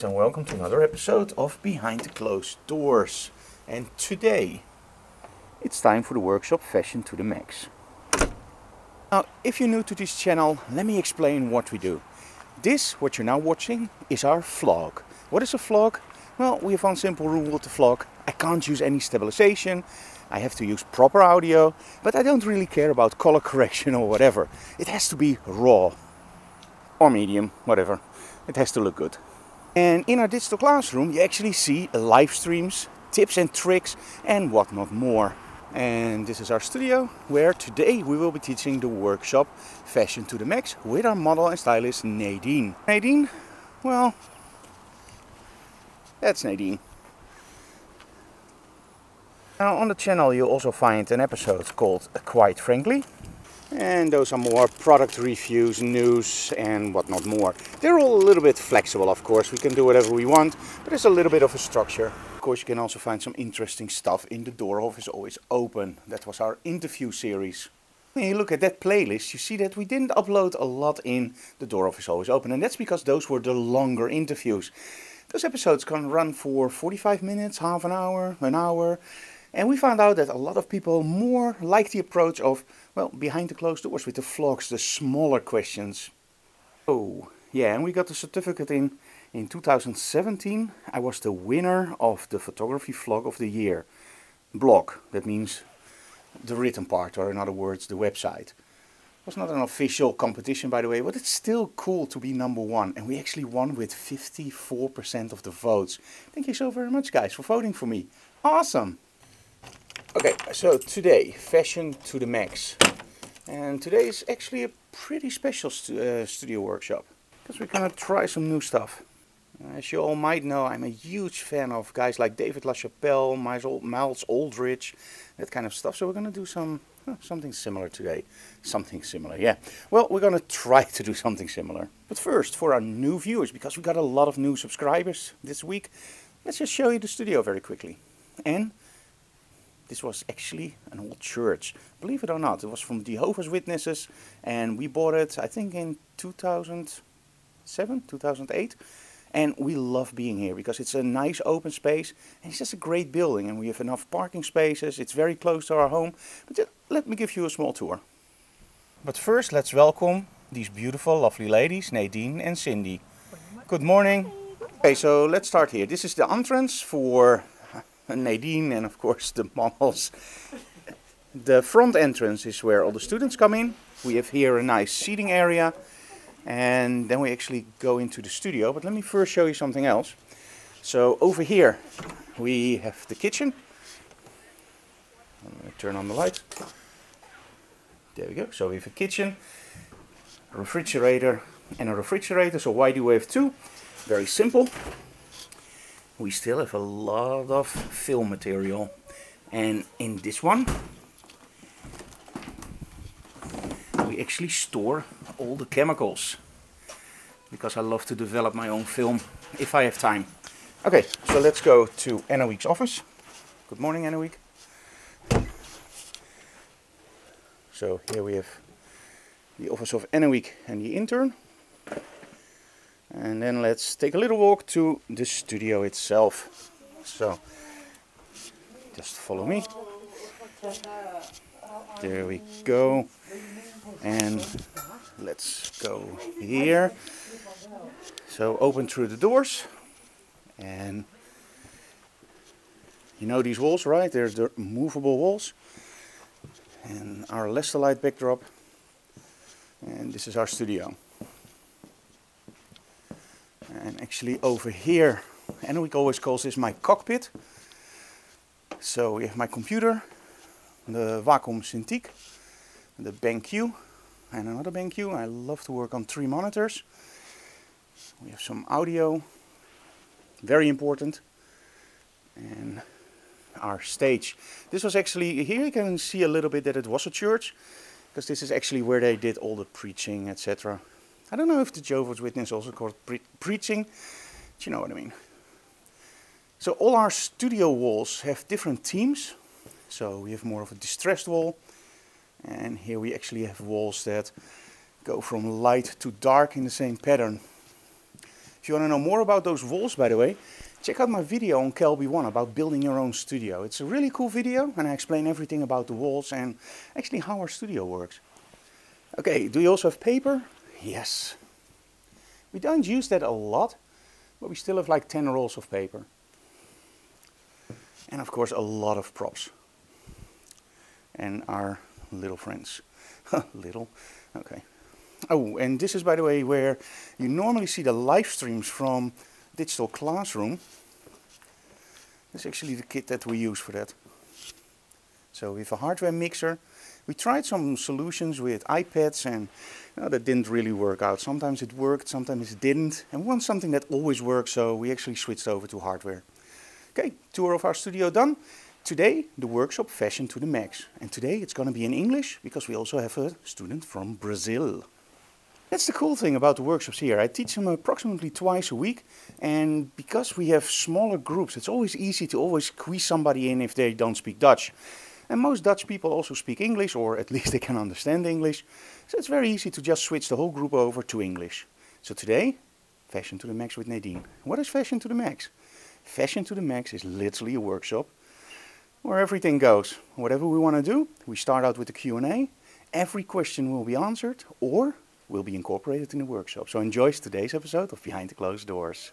and welcome to another episode of Behind the Closed Doors. And today it's time for the workshop Fashion to the Max. Now, if you're new to this channel, let me explain what we do. This, what you're now watching, is our vlog. What is a vlog? Well, we have one simple rule with the vlog. I can't use any stabilization. I have to use proper audio, but I don't really care about color correction or whatever. It has to be raw or medium, whatever. It has to look good. And in our digital classroom, you actually see live streams, tips and tricks, and whatnot more. And this is our studio, where today we will be teaching the workshop Fashion to the Max with our model and stylist Nadine. Nadine? Well, that's Nadine. Now on the channel you'll also find an episode called Quite Frankly. And those are more product reviews, news and whatnot more. They're all a little bit flexible, of course. We can do whatever we want, but there's a little bit of a structure. Of course, you can also find some interesting stuff in the Doorhof is always open. That was our interview series. When you look at that playlist, you see that we didn't upload a lot in the Doorhof is always open. And that's because those were the longer interviews. Those episodes can run for 45 minutes, half an hour, an hour. And we found out that a lot of people more like the approach of, well, behind the closed doors with the vlogs, the smaller questions. Oh, yeah, and we got the certificate in 2017. I was the winner of the photography vlog of the year. Blog, that means the written part, or in other words, the website. It was not an official competition, by the way, but it's still cool to be #1. And we actually won with 54% of the votes. Thank you so very much, guys, for voting for me. Awesome! Okay, so today, Fashion to the Max. And today is actually a pretty special studio workshop. Because we're gonna try some new stuff. As you all might know, I'm a huge fan of guys like David LaChapelle, Miles Aldridge, that kind of stuff. So we're gonna do something similar today. Something similar, yeah. Well, we're gonna try to do something similar. But first, for our new viewers, because we got a lot of new subscribers this week, let's just show you the studio very quickly. And this was actually an old church, believe it or not. It was from Jehovah's Witnesses, and we bought it, I think, in 2007, 2008. And we love being here because it's a nice open space, and it's just a great building, and we have enough parking spaces. It's very close to our home. But just let me give you a small tour. But first, let's welcome these beautiful, lovely ladies, Nadine and Cindy. Good morning. Okay, so let's start here. This is the entrance for Nadine and of course the models. The front entrance is where all the students come in. We have here a nice seating area, and then we actually go into the studio. But let me first show you something else. So over here we have the kitchen. I'm going to turn on the light. There we go. So we have a kitchen, a refrigerator and a refrigerator. So why do we have two? Very simple. We still have a lot of film material, and in this one we actually store all the chemicals, because I love to develop my own film if I have time. Okay, so let's go to Anna-Week's office. Good morning, Anna-Week. So here we have the office of Anna-Week and the intern. And then let's take a little walk to the studio itself. So, just follow me. There we go. And let's go here. So open through the doors. And you know these walls, right? There's the movable walls. And our Lesterlight backdrop. And this is our studio. And actually over here, Anna-Week always calls this my cockpit. So we have my computer, the Wacom Cintiq, the BenQ, and another BenQ. I love to work on 3 monitors. We have some audio, very important. And our stage. This was actually, here you can see a little bit that it was a church, because this is actually where they did all the preaching, etc. I don't know if the Jehovah's Witness also called preaching, but you know what I mean. So all our studio walls have different themes. So we have more of a distressed wall, and here we actually have walls that go from light to dark in the same pattern. If you want to know more about those walls, by the way, check out my video on Kelby 1 about building your own studio. It's a really cool video and I explain everything about the walls and actually how our studio works. Okay, do you also have paper? Yes. We don't use that a lot, but we still have like 10 rolls of paper. And of course a lot of props. And our little friends. Little, okay. Oh, and this is, by the way, where you normally see the live streams from Digital Classroom. This is actually the kit that we use for that. So we have a hardware mixer. We tried some solutions with iPads and that didn't really work out. Sometimes it worked, sometimes it didn't. And we want something that always works, so we actually switched over to hardware. Okay, tour of our studio done. Today, the workshop Fashion to the Max. And today it's going to be in English, because we also have a student from Brazil. That's the cool thing about the workshops here. I teach them approximately twice a week. And because we have smaller groups, it's always easy to always squeeze somebody in if they don't speak Dutch. And most Dutch people also speak English, or at least they can understand English. So it's very easy to just switch the whole group over to English. So today, Fashion to the Max with Nadine. What is Fashion to the Max? Fashion to the Max is literally a workshop where everything goes. Whatever we want to do, we start out with the Q&A. Every question will be answered or will be incorporated in the workshop. So enjoy today's episode of Behind the Closed Doors.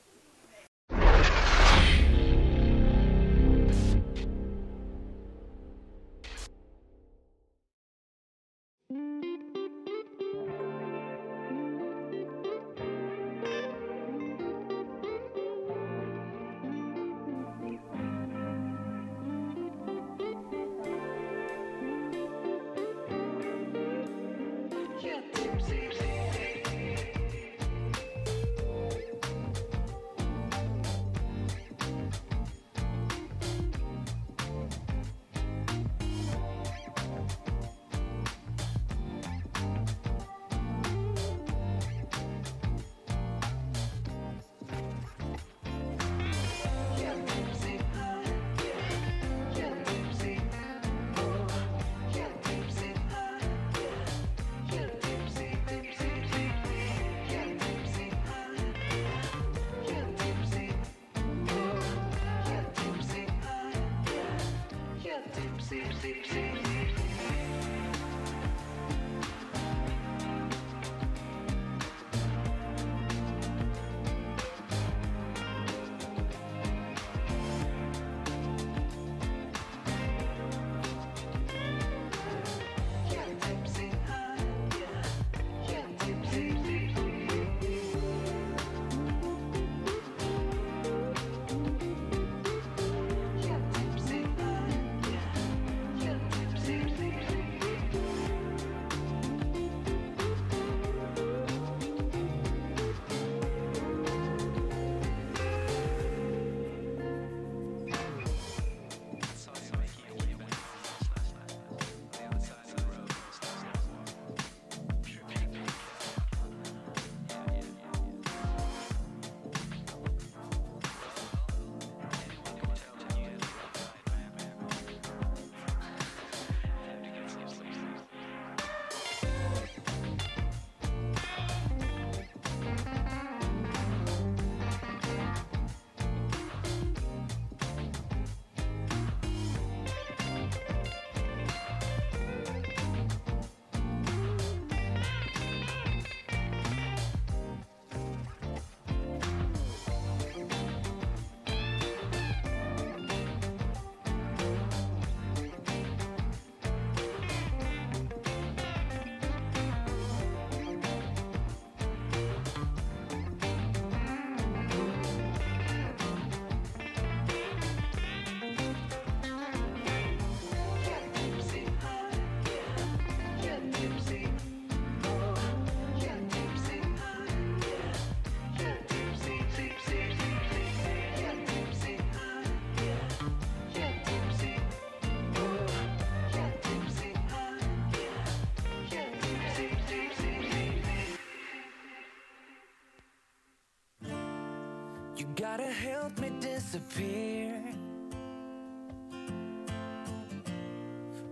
You gotta help me disappear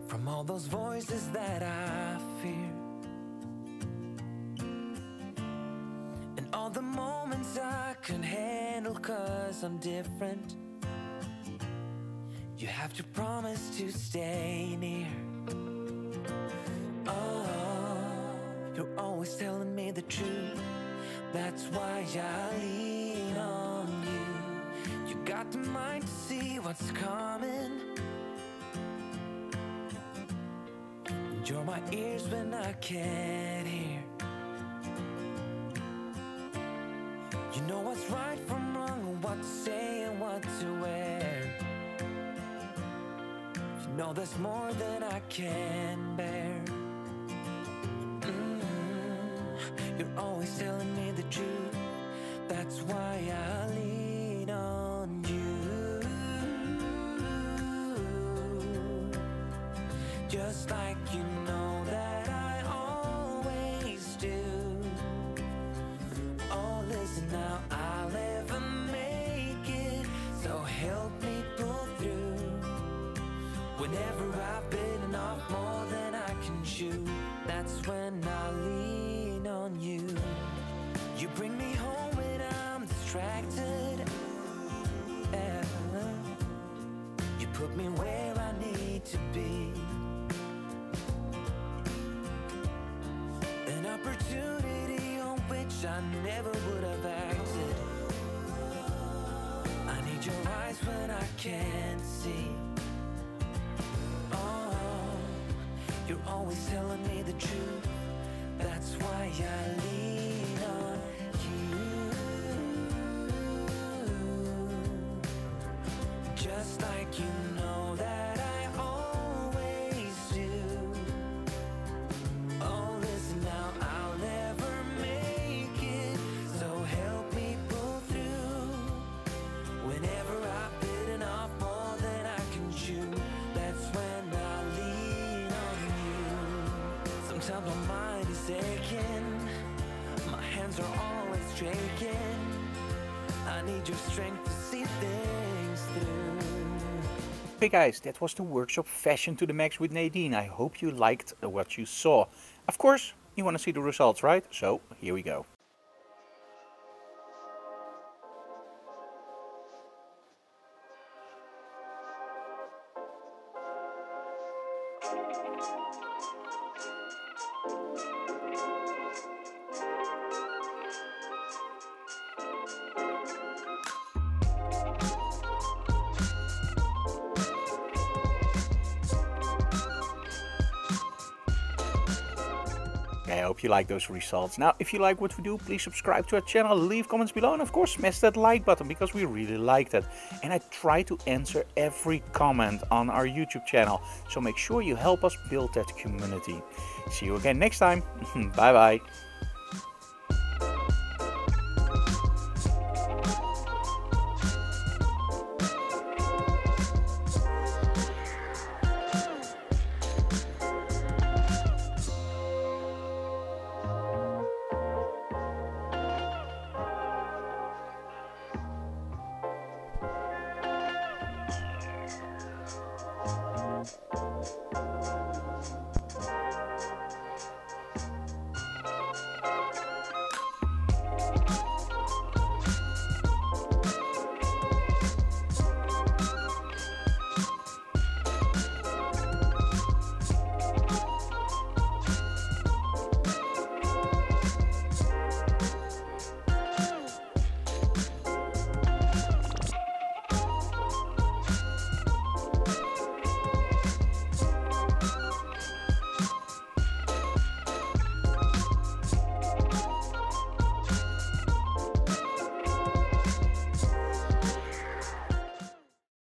from all those voices that I fear, and all the moments I could 'cause I'm different. You have to promise to stay near. Oh, you're always telling me the truth. That's why I lean on you. You got the mind to see what's coming. And you're my ears when I can't hear. You know what's right from wrong, what to say and what to wear. You know there's more than I can bear. You're always telling me the truth. That's why I lean on you. Just like you know that I always do. Oh, listen now, I'll never make it, so help me pull through. Whenever I've bitten off more than I can chew, that's when I lean on you. You bring me home when I'm distracted. Yeah. You put me where I need to be. An opportunity on which I never would have acted. I need your eyes when I can't see. Oh, you're always telling me the truth. That's why I lean on you. Just like you know that I always do. Oh, listen now, I'll never make it, so help me pull through. Whenever I've bitten off more than I can chew, that's when I lean on you. Sometimes my mind is aching, my hands are always shaking. I need your strength to see things through. Hey guys, that was the workshop Fashion to the Max with Nadine. I hope you liked what you saw. Of course, you want to see the results, right? So, here we go. I hope you like those results. Now, if you like what we do, please subscribe to our channel, leave comments below, and of course smash that like button because we really like that. And I try to answer every comment on our YouTube channel, so make sure you help us build that community. See you again next time. Bye bye.